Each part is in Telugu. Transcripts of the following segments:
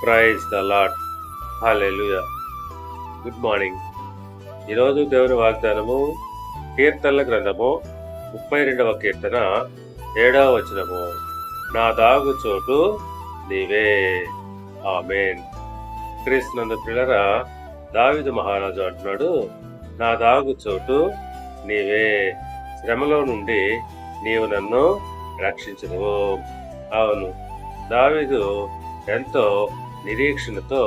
Praise the lord. Hallelujah. Good morning. ఈరోజు దేవుని వాగ్దానము కీర్తనల గ్రంథము 32వ కీర్తన 7వ వచనము. నా దాగు చోటు నీవే. ఆమేన్. క్రీస్తునందు ప్రియులారా, దావీదు మహారాజు అంటున్నాడు, నా దాగు చోటు నీవే, శ్రమలో నుండి నీవు నన్ను రక్షించుదువు. అవును, దావీదు ఎంతో నిరీక్షణతో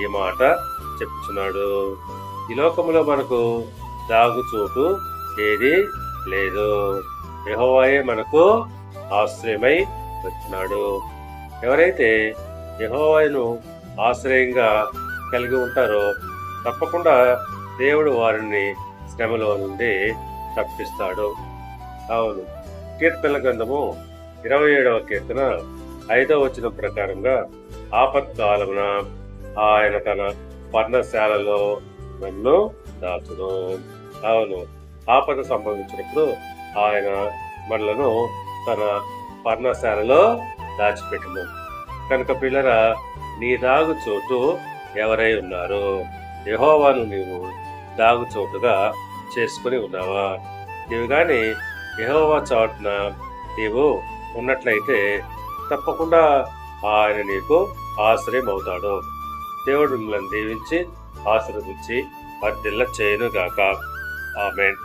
ఈ మాట చెప్తున్నాడు. ఈ లోకంలో మనకు దాగు చోటు ఏది లేదు. యెహోవాయే మనకు ఆశ్రయమై వచ్చినాడు. ఎవరైతే యెహోవాను ఆశ్రయంగా కలిగి ఉంటారో తప్పకుండా దేవుడు వారిని శ్రమలో నుండి తప్పిస్తాడు. అవును, కీర్తనల గ్రంథము 27వ కీర్తన 5వ వచనం ప్రకారంగా, ఆపత్కాలమున ఆయన తన పర్ణశాలలో నన్ను దాచును. అవును, ఆపద సంభవించినప్పుడు ఆయన మనలను తన పర్ణశాలలో దాచిపెట్టును. కనుక పిల్లరా, నీ దాగు చోటు ఎవరై ఉన్నారు? యెహోవాను నీవు దాగు చోటుగా చేసుకుని ఉన్నావా? నీవు గాని యెహోవా చాటున నీవు ఉన్నట్లయితే తప్పకుండా ఆయన నీకు ఆశ్రయం అవుతాడు. దేవుడు మిమ్మల్ని దీవించి ఆశీర్వదించి వర్ధిల్ల చేయనుగాక. ఆమేన్.